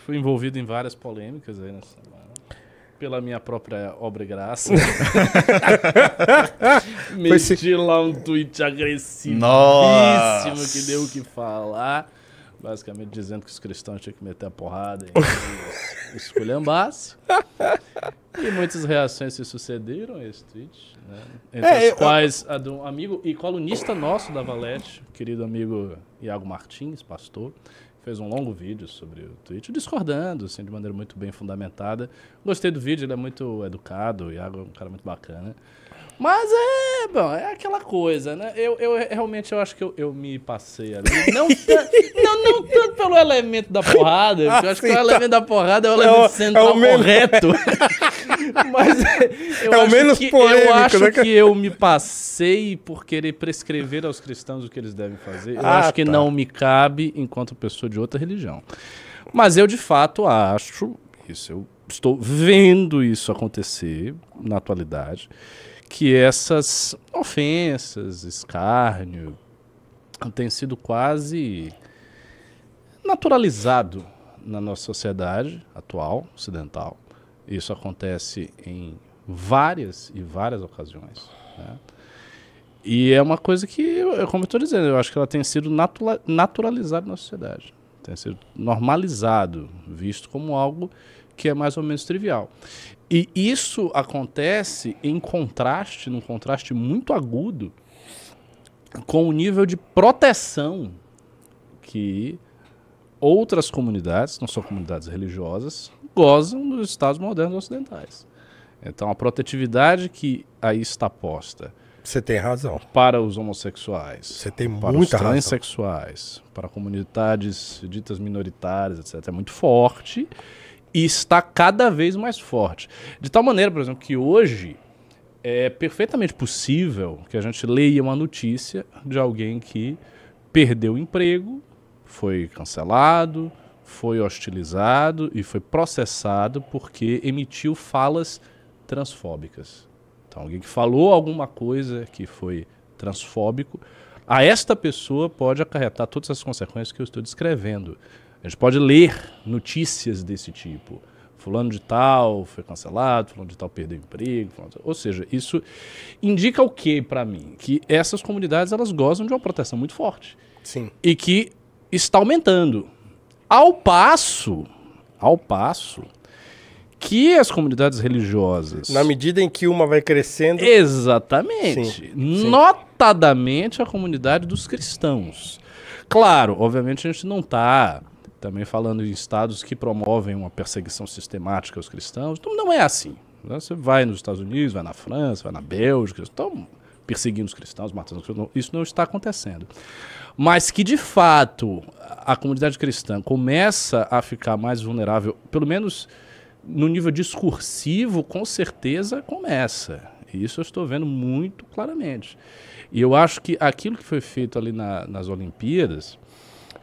fui envolvido em várias polêmicas aí nessa semana. Pela minha própria obra e graça. Meti lá um tweet agressivíssimo que deu o que falar. Basicamente dizendo que os cristãos tinham que meter a porrada em esculhambaço. E muitas reações se sucederam a esse tweet, né? Entre as quais a de um amigo e colunista nosso da Valete, querido amigo Iago Martins, pastor, fez um longo vídeo sobre o tweet, discordando, assim, de maneira muito bem fundamentada. Gostei do vídeo, ele é muito educado, o Iago é um cara muito bacana. Mas é aquela coisa, né? Eu realmente acho que eu me passei ali. Não tanto pelo elemento da porrada, porque eu acho que o elemento da porrada é o elemento central correto. Mas eu acho que eu me passei por querer prescrever aos cristãos o que eles devem fazer. Eu acho que não me cabe enquanto pessoa de outra religião. Mas eu, de fato, acho isso. Eu estou vendo isso acontecer na atualidade, que essas ofensas, escárnio, têm sido quase naturalizado na nossa sociedade atual, ocidental. Isso acontece em várias e várias ocasiões, né? E é uma coisa que, como eu estou dizendo, eu acho que ela tem sido naturalizada na sociedade. Tem sido normalizado, visto como algo que é mais ou menos trivial. E isso acontece em contraste, num contraste muito agudo, com o nível de proteção que outras comunidades, não só comunidades religiosas, gozam dos Estados modernos ocidentais. Então, a protetividade que aí está posta... Você tem razão. Para os homossexuais, você tem para muita os transexuais, para comunidades ditas minoritárias, etc., é muito forte e está cada vez mais forte. De tal maneira, por exemplo, que hoje é perfeitamente possível que a gente leia uma notícia de alguém que perdeu o emprego, foi cancelado, foi hostilizado e foi processado porque emitiu falas transfóbicas. Então, alguém que falou alguma coisa que foi transfóbico, a esta pessoa pode acarretar todas as consequências que eu estou descrevendo. A gente pode ler notícias desse tipo. Fulano de tal foi cancelado, fulano de tal perdeu emprego. Ou seja, isso indica o que para mim? Que essas comunidades elas gozam de uma proteção muito forte. Sim. E que está aumentando. Ao passo que as comunidades religiosas... Na medida em que uma vai crescendo... Exatamente. Sim. Notadamente a comunidade dos cristãos. Claro, obviamente a gente não está também falando em estados que promovem uma perseguição sistemática aos cristãos. Então não é assim. Você vai nos Estados Unidos, vai na França, vai na Bélgica, estão perseguindo os cristãos, matando os cristãos. Isso não está acontecendo. Mas que, de fato, a comunidade cristã começa a ficar mais vulnerável, pelo menos no nível discursivo, com certeza começa. E isso eu estou vendo muito claramente. E eu acho que aquilo que foi feito ali nas Olimpíadas,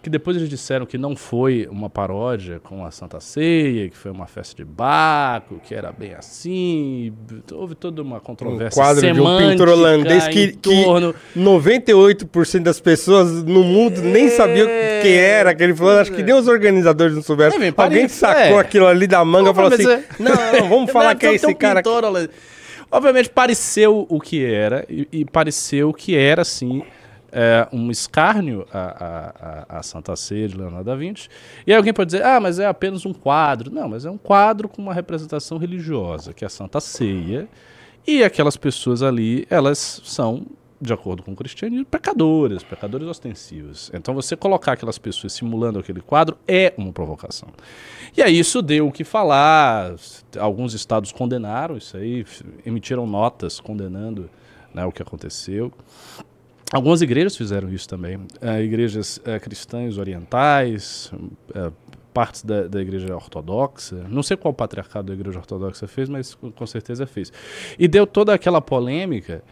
que depois eles disseram que não foi uma paródia com a Santa Ceia, que foi uma festa de Baco, que era bem assim, houve toda uma controvérsia quadro semântica de um pintor holandês que 98% das pessoas no mundo nem sabiam o que era aquele fulano, acho que nem os organizadores não souberam. Alguém sacou aquilo ali da manga e falou assim, não, vamos falar que é esse cara aqui. Obviamente pareceu o que era, e pareceu que era, assim, um escárnio à Santa Ceia de Leonardo da Vinci. E aí alguém pode dizer, mas é apenas um quadro. Não, mas é um quadro com uma representação religiosa, que é a Santa Ceia. E aquelas pessoas ali, elas são, de acordo com o cristianismo, pecadoras ostensivas. Então você colocar aquelas pessoas simulando aquele quadro é uma provocação. E aí isso deu o que falar. Alguns estados condenaram isso aí, emitiram notas condenando, né, o que aconteceu. Algumas igrejas fizeram isso também, igrejas cristãs orientais, partes da igreja ortodoxa, não sei qual patriarcado da igreja ortodoxa fez, mas com certeza fez. E deu toda aquela polêmica,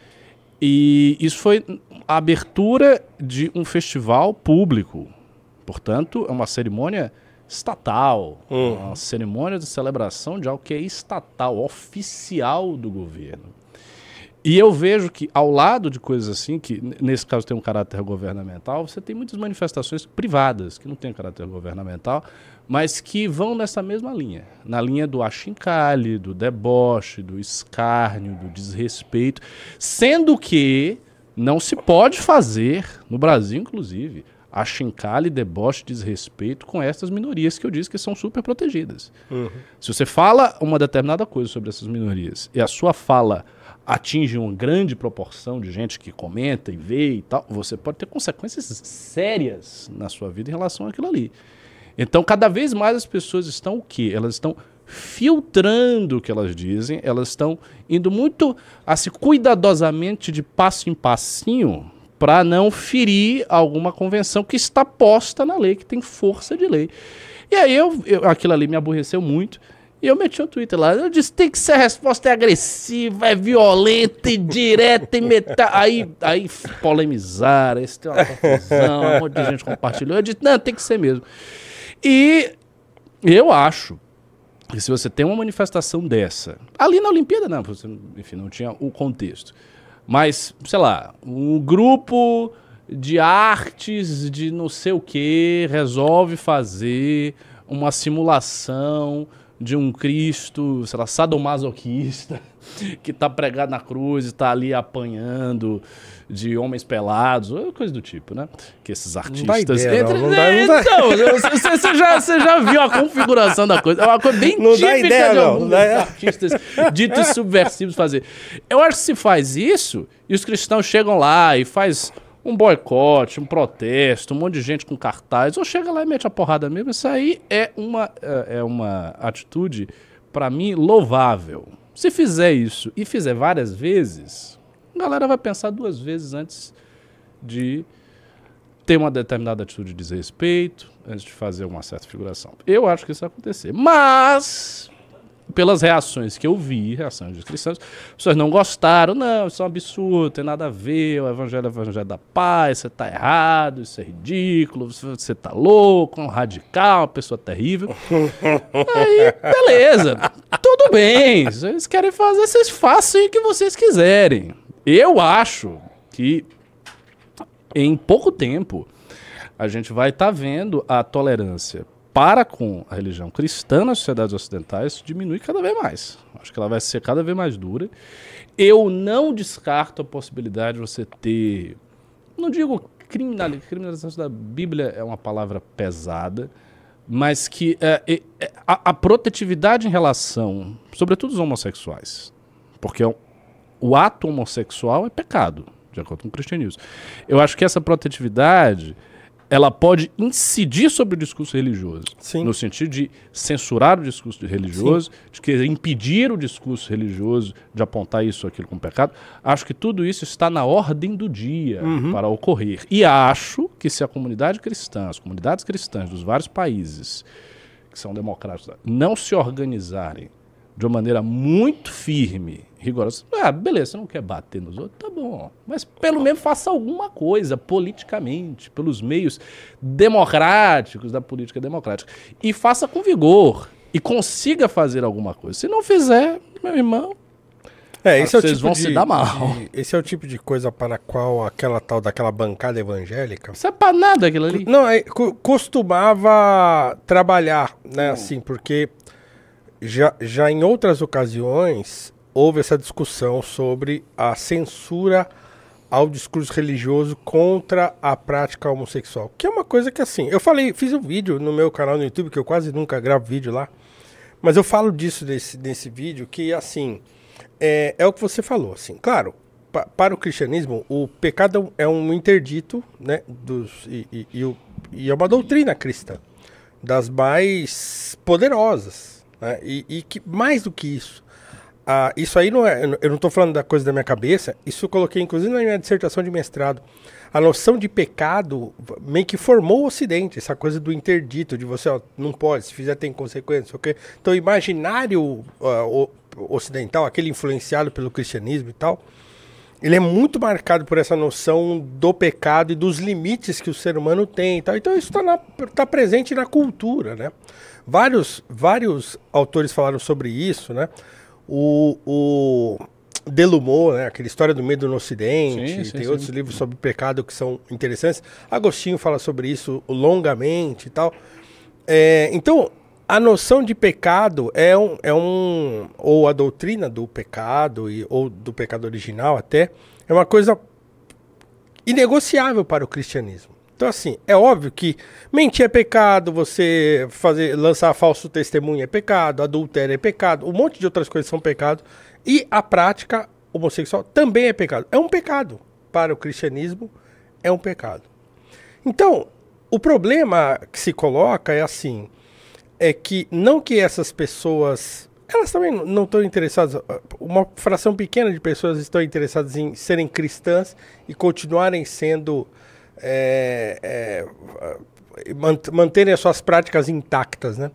e isso foi a abertura de um festival público, portanto é uma cerimônia estatal, uma cerimônia de celebração de algo que é estatal, oficial do governo. E eu vejo que, ao lado de coisas assim, que nesse caso tem um caráter governamental, você tem muitas manifestações privadas, que não têm caráter governamental, mas que vão nessa mesma linha. Na linha do achincalhe, do deboche, do escárnio, do desrespeito. Sendo que não se pode fazer, no Brasil inclusive, achincalhe, deboche, desrespeito com essas minorias que eu disse que são super protegidas. Se você fala uma determinada coisa sobre essas minorias e a sua fala atinge uma grande proporção de gente que comenta e vê e tal, você pode ter consequências sérias na sua vida em relação àquilo ali. Então, cada vez mais as pessoas estão o quê? Elas estão filtrando o que elas dizem, elas estão indo muito assim, cuidadosamente de passo em passinho para não ferir alguma convenção que está posta na lei, que tem força de lei. E aí aquilo ali me aborreceu muito. E eu meti um Twitter lá, eu disse, tem que ser a resposta é agressiva, é violenta e direta e metal. Aí polemizaram, esse tem uma confusão, um monte de gente compartilhou. Eu disse, não, tem que ser mesmo. E eu acho que se você tem uma manifestação dessa, ali na Olimpíada não, você, enfim, não tinha o contexto. Mas, sei lá, um grupo de artes de não sei o que resolve fazer uma simulação de um Cristo, sei lá, sadomasoquista, que tá pregado na cruz e tá ali apanhando de homens pelados, coisa do tipo, né? Que esses artistas... Então, você já viu a configuração da coisa. É uma coisa bem típica de alguns artistas ditos subversivos fazer. Eu acho que se faz isso, e os cristãos chegam lá e faz um boicote, um protesto, um monte de gente com cartaz, ou chega lá e mete a porrada mesmo, isso aí é uma atitude, para mim, louvável. Se fizer isso e fizer várias vezes, a galera vai pensar 2 vezes antes de ter uma determinada atitude de desrespeito, antes de fazer uma certa figuração. Eu acho que isso vai acontecer. Mas, pelas reações que eu vi, reações dos cristãos, as pessoas não gostaram, não, isso é um absurdo, tem nada a ver, o evangelho é o evangelho da paz, você tá errado, isso é ridículo, você tá louco, um radical, uma pessoa terrível. Aí, beleza, tudo bem, vocês querem fazer, vocês façam o que vocês quiserem. Eu acho que em pouco tempo a gente vai estar vendo a tolerância para com a religião cristã nas sociedades ocidentais diminuir cada vez mais. Acho que ela vai ser cada vez mais dura. Eu não descarto a possibilidade de você ter, não digo criminalização da Bíblia é uma palavra pesada, mas que a protetividade em relação, sobretudo os homossexuais, porque o ato homossexual é pecado, de acordo com o cristianismo. Eu acho que essa protetividade ela pode incidir sobre o discurso religioso. Sim. No sentido de censurar o discurso religioso, sim, de querer impedir o discurso religioso de apontar isso ou aquilo como pecado. Acho que tudo isso está na ordem do dia para ocorrer. E acho que se a comunidade cristã, as comunidades cristãs dos vários países que são democráticos, não se organizarem de uma maneira muito firme, rigorosa. Beleza, você não quer bater nos outros? Tá bom. Mas pelo menos faça alguma coisa politicamente, pelos meios democráticos da política democrática. E faça com vigor. E consiga fazer alguma coisa. Se não fizer, meu irmão, vocês vão se dar mal. Esse é o tipo de coisa para a qual aquela tal daquela bancada evangélica... Isso é para nada aquilo ali. Não, costumava trabalhar, né, assim, porque... Já em outras ocasiões, houve essa discussão sobre a censura ao discurso religioso contra a prática homossexual. Que é uma coisa que, assim, fiz um vídeo no meu canal no YouTube, que eu quase nunca gravo vídeo lá, mas eu falo disso nesse vídeo, que, assim, é o que você falou, assim. Claro, para o cristianismo, o pecado é um interdito, né, e é uma doutrina cristã, das mais poderosas. E que mais do que isso, isso aí não é, eu não estou falando da coisa da minha cabeça, isso eu coloquei inclusive na minha dissertação de mestrado. A noção de pecado meio que formou o Ocidente, essa coisa do interdito, de você, não pode, se fizer tem consequências, ok? Então o imaginário ocidental, aquele influenciado pelo cristianismo e tal, ele é muito marcado por essa noção do pecado e dos limites que o ser humano tem e tal. Então isso tá presente na cultura, né? Vários autores falaram sobre isso, né? Delumaux, né? Aquela História do Medo no Ocidente, tem outros livros sobre pecado que são interessantes. Agostinho fala sobre isso longamente e tal. Então, a noção de pecado ou a doutrina do pecado, ou do pecado original até, é uma coisa inegociável para o cristianismo. Então, assim, é óbvio que mentir é pecado, você lançar falso testemunho é pecado, adultério é pecado, um monte de outras coisas são pecado, e a prática homossexual também é pecado. É um pecado para o cristianismo, é um pecado. Então, o problema que se coloca é assim, é que não que essas pessoas, elas também não estão interessadas, uma fração pequena de pessoas estão interessadas em serem cristãs e continuarem sendo, manterem as suas práticas intactas, né?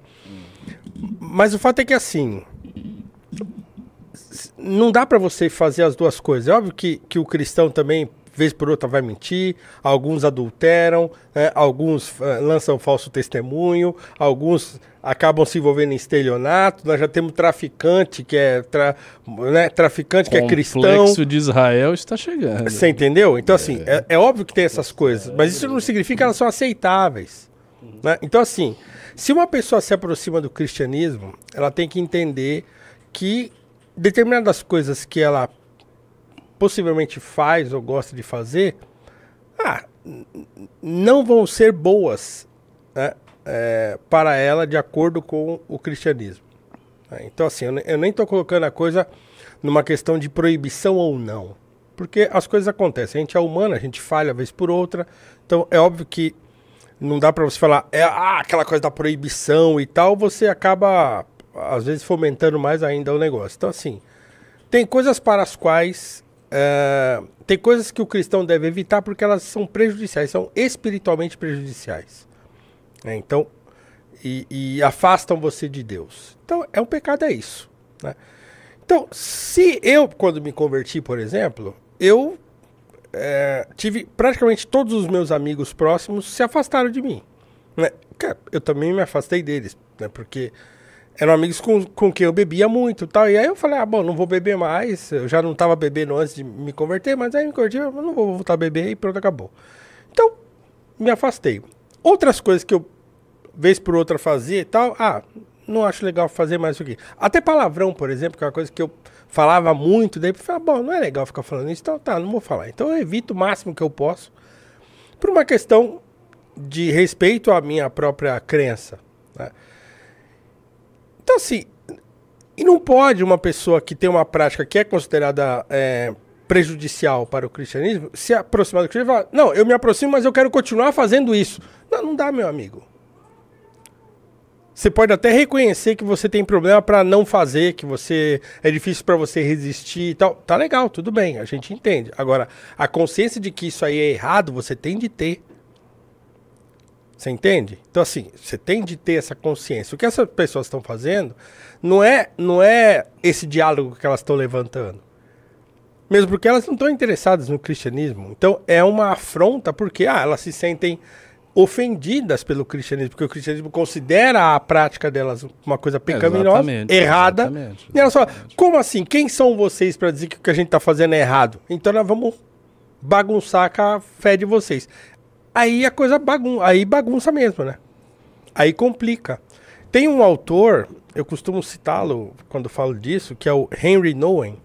Mas o fato é que assim, não dá para você fazer as duas coisas. É óbvio que o cristão também, vez por outra, vai mentir, alguns adulteram, né? Alguns lançam falso testemunho, alguns acabam se envolvendo em estelionato. Nós já temos traficante que é, traficante que é cristão. O complexo de Israel está chegando. Você entendeu? Então, assim, é óbvio que tem essas coisas, mas isso não significa que elas são aceitáveis. Né? Então, assim, se uma pessoa se aproxima do cristianismo, ela tem que entender que determinadas coisas que ela possivelmente faz ou gosta de fazer, não vão ser boas, né, para ela de acordo com o cristianismo. Então, assim, eu nem estou colocando a coisa numa questão de proibição ou não, porque as coisas acontecem. A gente é humano, a gente falha vez por outra, então é óbvio que não dá para você falar, aquela coisa da proibição e tal, você acaba, às vezes, fomentando mais ainda o negócio. Então, assim, tem coisas para as quais... tem coisas que o cristão deve evitar porque elas são prejudiciais, são espiritualmente prejudiciais. Então, e afastam você de Deus. Então, um pecado é isso. Né? Então, se eu, quando me converti, por exemplo, eu tive praticamente todos os meus amigos próximos se afastaram de mim. Né? Eu também me afastei deles, né? Porque eram amigos com quem eu bebia muito e tal. E aí eu falei, bom, não vou beber mais. Eu já não estava bebendo antes de me converter, mas aí me converti, eu não vou voltar a beber e pronto, acabou. Então, me afastei. Outras coisas que eu, vez por outra, fazia e tal, não acho legal fazer mais isso aqui. Até palavrão, por exemplo, que é uma coisa que eu falava muito, daí eu falei, bom, não é legal ficar falando isso, então tá, não vou falar. Então eu evito o máximo que eu posso, por uma questão de respeito à minha própria crença, né? Então, assim, e não pode uma pessoa que tem uma prática que é considerada prejudicial para o cristianismo se aproximar do cristianismo e falar, não, eu me aproximo, mas eu quero continuar fazendo isso. Não dá, meu amigo. Você pode até reconhecer que você tem problema para não fazer, que é difícil para você resistir e tal. Tá legal, tudo bem, a gente entende. Agora, a consciência de que isso aí é errado, você tem de ter. Você entende? Então, assim, você tem de ter essa consciência. O que essas pessoas estão fazendo não é esse diálogo que elas estão levantando. Mesmo porque elas não estão interessadas no cristianismo. Então, é uma afronta porque elas se sentem ofendidas pelo cristianismo, porque o cristianismo considera a prática delas uma coisa pecaminosa, errada. Exatamente. E elas falam, como assim? Quem são vocês para dizer que o que a gente está fazendo é errado? Então, nós vamos bagunçar com a fé de vocês. Aí a coisa bagunça mesmo, né? Aí complica. Tem um autor, eu costumo citá-lo quando falo disso, que é o Henry Nouwen.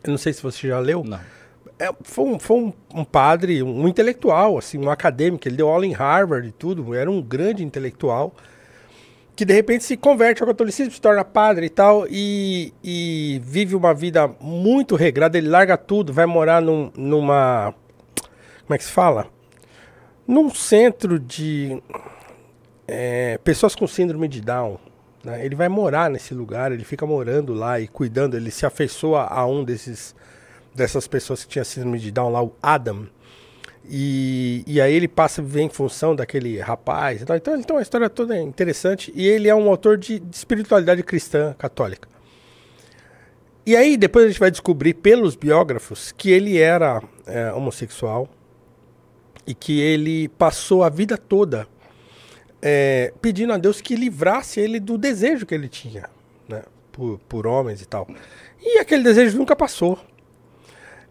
Eu não sei se você já leu. Não. Foi um padre, um intelectual, assim, um acadêmico. Ele deu aula em Harvard e tudo. Era um grande intelectual que de repente se converte ao catolicismo, se torna padre e tal, e vive uma vida muito regrada. Ele larga tudo, vai morar numa... Como é que se fala? Num centro de pessoas com síndrome de Down, né? Ele vai morar nesse lugar, ele fica morando lá e cuidando, ele se afeiçoa a dessas pessoas que tinham síndrome de Down lá, o Adam. E aí ele passa a viver em função daquele rapaz. Então ele tem uma história toda interessante e ele é um autor de espiritualidade cristã católica. E aí depois a gente vai descobrir pelos biógrafos que ele era homossexual. E que ele passou a vida toda pedindo a Deus que livrasse ele do desejo que ele tinha, né, por homens e tal. E aquele desejo nunca passou.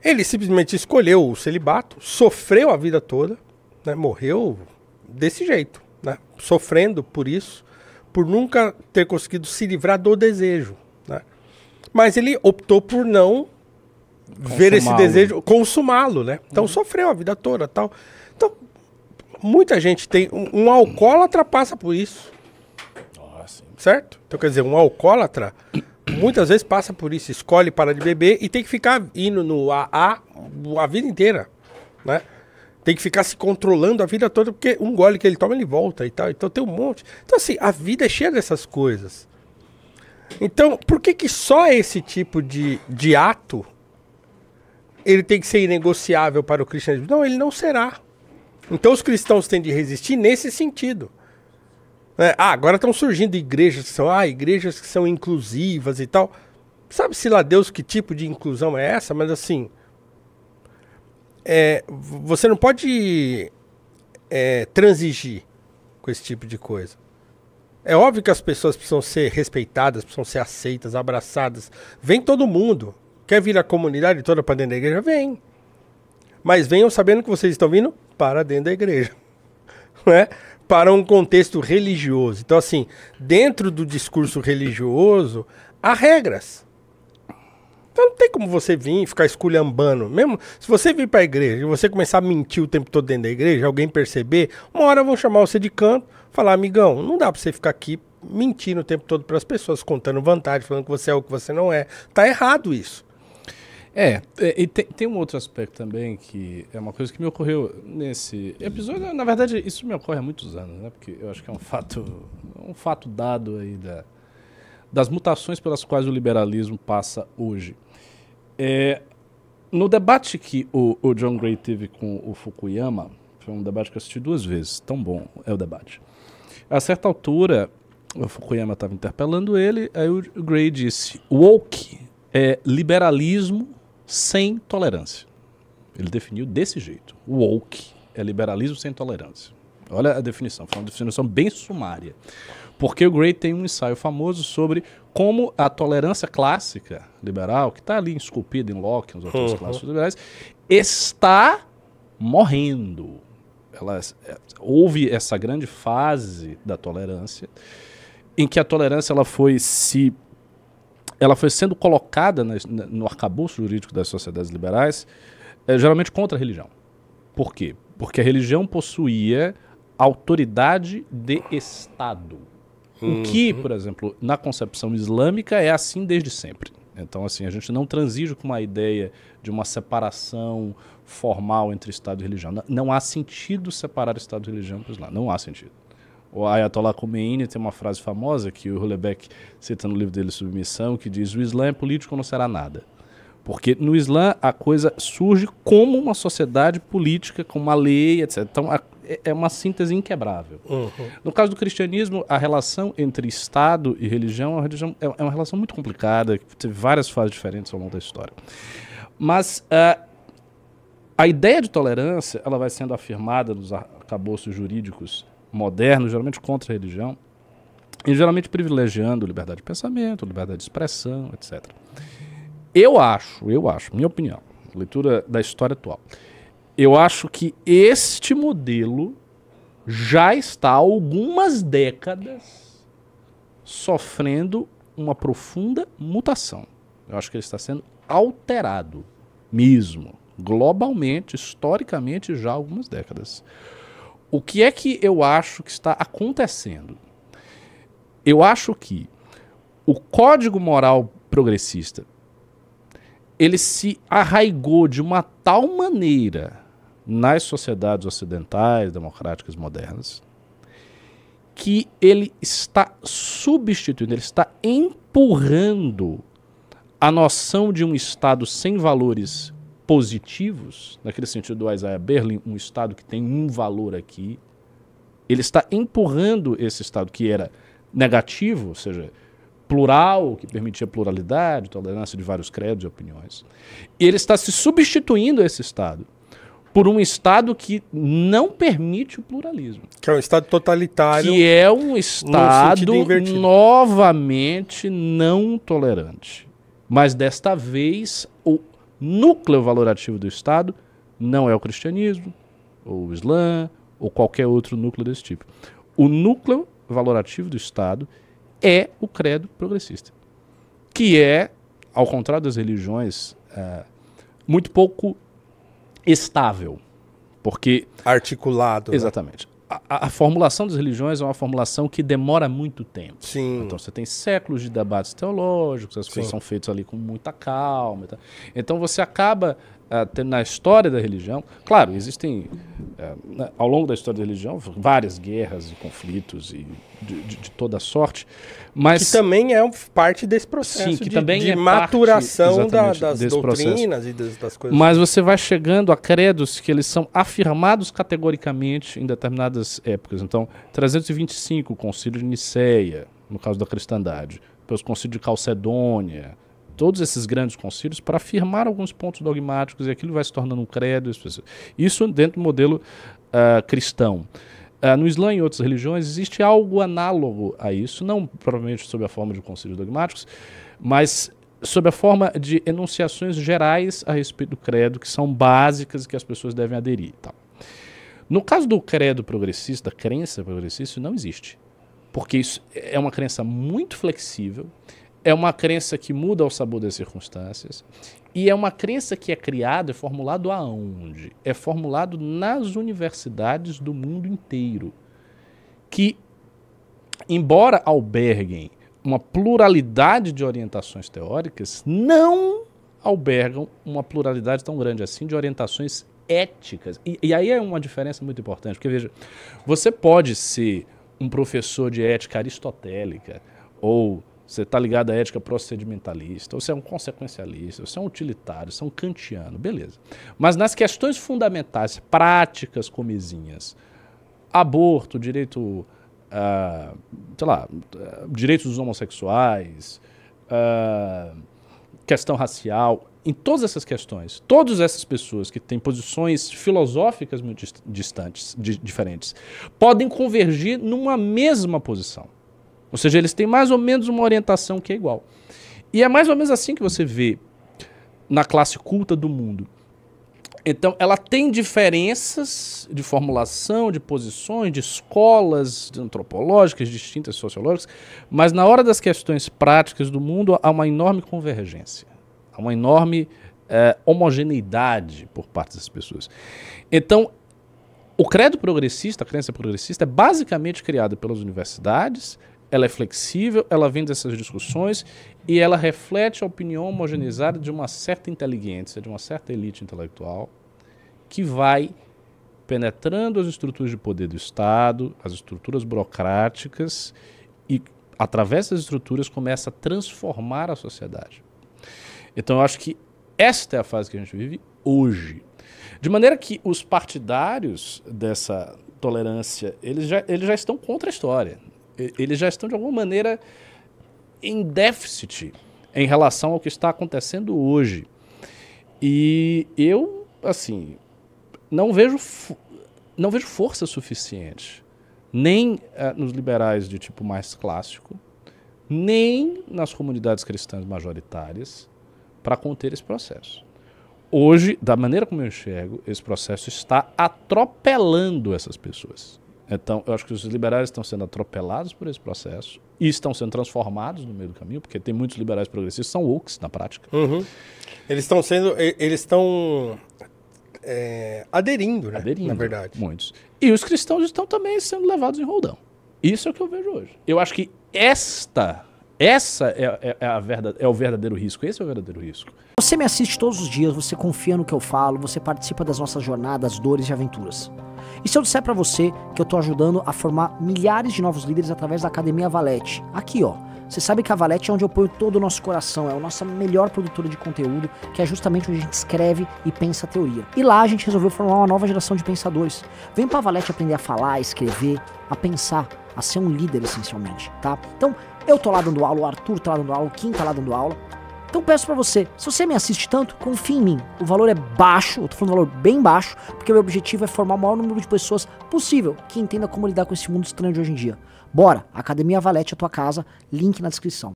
Ele simplesmente escolheu o celibato, sofreu a vida toda, né? Morreu desse jeito, né? Sofrendo por isso, por nunca ter conseguido se livrar do desejo, né? Mas ele optou por não ver esse desejo, consumá-lo, né? Então sofreu a vida toda, tal. Então, muita gente tem... Um alcoólatra passa por isso. Nossa. Certo? Então, quer dizer, um alcoólatra muitas vezes passa por isso, escolhe parar de beber e tem que ficar indo no AA a vida inteira, né? Tem que ficar se controlando a vida toda, porque um gole que ele toma, ele volta e tal. Então tem um monte. Então, assim, a vida é cheia dessas coisas. Então, por que só esse tipo de ato ele tem que ser inegociável para o cristianismo? Não, ele não será. Então os cristãos têm de resistir nesse sentido. Agora estão surgindo igrejas que são inclusivas e tal. Sabe-se lá Deus que tipo de inclusão é essa? Mas assim, você não pode transigir com esse tipo de coisa. É óbvio que as pessoas precisam ser respeitadas, precisam ser aceitas, abraçadas. Vem todo mundo. Quer vir a comunidade toda para dentro da igreja? Vem. Mas venham sabendo que vocês estão vindo para dentro da igreja. Né? Para um contexto religioso. Então, assim, dentro do discurso religioso, há regras. Então não tem como você vir e ficar esculhambando. Mesmo se você vir para a igreja e você começar a mentir o tempo todo dentro da igreja, alguém perceber, uma hora vão chamar você de canto, falar, amigão, não dá para você ficar aqui mentindo o tempo todo para as pessoas, contando vantagem, falando que você é o que você não é. Tá errado isso. E tem um outro aspecto também, que é uma coisa que me ocorreu nesse episódio. Na verdade, isso me ocorre há muitos anos, né? Porque eu acho que é um fato dado aí das mutações pelas quais o liberalismo passa hoje. No debate que o John Gray teve com o Fukuyama, foi um debate que eu assisti 2 vezes, tão bom é o debate. A certa altura, o Fukuyama estava interpelando ele, aí o Gray disse, woke é liberalismo sem tolerância. Ele definiu desse jeito. Woke é liberalismo sem tolerância. Olha a definição, foi uma definição bem sumária. Porque o Gray tem um ensaio famoso sobre como a tolerância clássica liberal, que está ali esculpida em Locke, nos outros clássicos liberais, está morrendo. Houve essa grande fase da tolerância, em que a tolerância ela foi sendo colocada no arcabouço jurídico das sociedades liberais, geralmente contra a religião. Por quê? Porque a religião possuía autoridade de Estado. O que, por exemplo, na concepção islâmica é assim desde sempre. Então, assim, a gente não transige com uma ideia de uma separação formal entre Estado e religião. Não há sentido separar Estado e religião para o Islã. Não há sentido. O Ayatollah Khomeini tem uma frase famosa que o Hulebeck cita no livro dele Submissão, que diz: o Islã é político ou não será nada. Porque no Islã a coisa surge como uma sociedade política, com uma lei, etc. Então é uma síntese inquebrável. No caso do cristianismo, a relação entre Estado e religião é uma relação muito complicada, que teve várias fases diferentes ao longo da história. Mas a ideia de tolerância ela vai sendo afirmada nos arcabouços jurídicos modernos, geralmente contra a religião, e geralmente privilegiando liberdade de pensamento, liberdade de expressão, etc. Eu acho, minha opinião, leitura da história atual, eu acho que este modelo já está há algumas décadas sofrendo uma profunda mutação. Eu acho que ele está sendo alterado mesmo, globalmente, historicamente, já há algumas décadas. O que é que eu acho que está acontecendo? Eu acho que o código moral progressista ele se arraigou de uma tal maneira nas sociedades ocidentais, democráticas, modernas, que ele está substituindo, ele está empurrando a noção de um Estado sem valores positivos, naquele sentido do Isaiah Berlin, um Estado que tem um valor aqui, ele está empurrando esse Estado que era negativo, ou seja, plural, que permitia pluralidade, tolerância de vários credos e opiniões. E ele está se substituindo esse Estado por um Estado que não permite o pluralismo. Que é um Estado totalitário. Que é um Estado novamente não tolerante. Mas desta vez, o núcleo valorativo do Estado não é o cristianismo, ou o Islã, ou qualquer outro núcleo desse tipo. O núcleo valorativo do Estado é o credo progressista, que é, ao contrário das religiões, muito pouco estável, porque... Articulado. Exatamente. Né? A formulação das religiões é uma formulação que demora muito tempo. Sim. Então você tem séculos de debates teológicos, as coisas são feitas ali com muita calma. Então você acaba tendo na história da religião... Claro, existem, ao longo da história da religião, várias guerras e conflitos e de toda sorte, mas... Que também é parte desse processo. Sim, que também de é maturação parte, das doutrinas e das coisas. Mas você vai chegando a credos que eles são afirmados categoricamente em determinadas épocas. Então, 325, o Concílio de Niceia, no caso da cristandade, depois o Concílio de Calcedônia, todos esses grandes concílios para afirmar alguns pontos dogmáticos e aquilo vai se tornando um credo. Isso dentro do modelo cristão. No Islã e outras religiões existe algo análogo a isso, não provavelmente sob a forma de concílios dogmáticos, mas sob a forma de enunciações gerais a respeito do credo, que são básicas e que as pessoas devem aderir. Tá? No caso do credo progressista, da crença progressista, isso não existe. Porque isso é uma crença muito flexível, é uma crença que muda ao sabor das circunstâncias, e é uma crença que é criada, é formulado aonde? É formulado nas universidades do mundo inteiro, que, embora alberguem uma pluralidade de orientações teóricas, não albergam uma pluralidade tão grande assim de orientações éticas. E aí é uma diferença muito importante, porque veja, você pode ser um professor de ética aristotélica, ou você está ligado à ética procedimentalista, ou você é um consequencialista, você é um utilitário, você é um kantiano, beleza. Mas nas questões fundamentais, práticas comezinhas, aborto, direito, direitos dos homossexuais, questão racial, em todas essas questões, todas essas pessoas que têm posições filosóficas muito diferentes, podem convergir numa mesma posição. Ou seja, eles têm mais ou menos uma orientação que é igual. E é mais ou menos assim que você vê na classe culta do mundo. Então, ela tem diferenças de formulação, de posições, de escolas antropológicas, distintas sociológicas, mas na hora das questões práticas do mundo há uma enorme convergência, há uma enorme homogeneidade por parte dessas pessoas. Então, o credo progressista, a crença progressista, é basicamente criada pelas universidades. Ela é flexível, ela vem dessas discussões e ela reflete a opinião homogeneizada de uma certa inteligência, de uma certa elite intelectual que vai penetrando as estruturas de poder do Estado, as estruturas burocráticas e, através dessas estruturas, começa a transformar a sociedade. Então, eu acho que esta é a fase que a gente vive hoje. De maneira que os partidários dessa tolerância, eles já estão contra a história. Eles já estão, de alguma maneira, em déficit em relação ao que está acontecendo hoje. E eu, assim, não vejo força suficiente, nem nos liberais de tipo mais clássico, nem nas comunidades cristãs majoritárias, para conter esse processo. Hoje, da maneira como eu enxergo, esse processo está atropelando essas pessoas. Então, eu acho que os liberais estão sendo atropelados por esse processo e estão sendo transformados no meio do caminho, porque tem muitos liberais progressistas que são woke na prática. Uhum. Eles estão aderindo, né? Aderindo, na verdade. Muitos. E os cristãos estão também sendo levados em roldão. Isso é o que eu vejo hoje. Eu acho que essa é o verdadeiro risco. Esse é o verdadeiro risco. Você me assiste todos os dias, você confia no que eu falo, você participa das nossas jornadas, dores e aventuras. E se eu disser pra você que eu tô ajudando a formar milhares de novos líderes através da Academia Valete? Aqui, ó. Você sabe que a Valete é onde eu ponho todo o nosso coração, é a nossa melhor produtora de conteúdo, que é justamente onde a gente escreve e pensa a teoria. E lá a gente resolveu formar uma nova geração de pensadores. Vem pra Valete aprender a falar, a escrever, a pensar, a ser um líder essencialmente, tá? Então, eu tô lá dando aula, o Arthur tá lá dando aula, o Kim tá lá dando aula. Então peço pra você, se você me assiste tanto, confie em mim. O valor é baixo, eu tô falando um valor bem baixo, porque o meu objetivo é formar o maior número de pessoas possível que entenda como lidar com esse mundo estranho de hoje em dia. Bora, Academia Valete, a tua casa, link na descrição.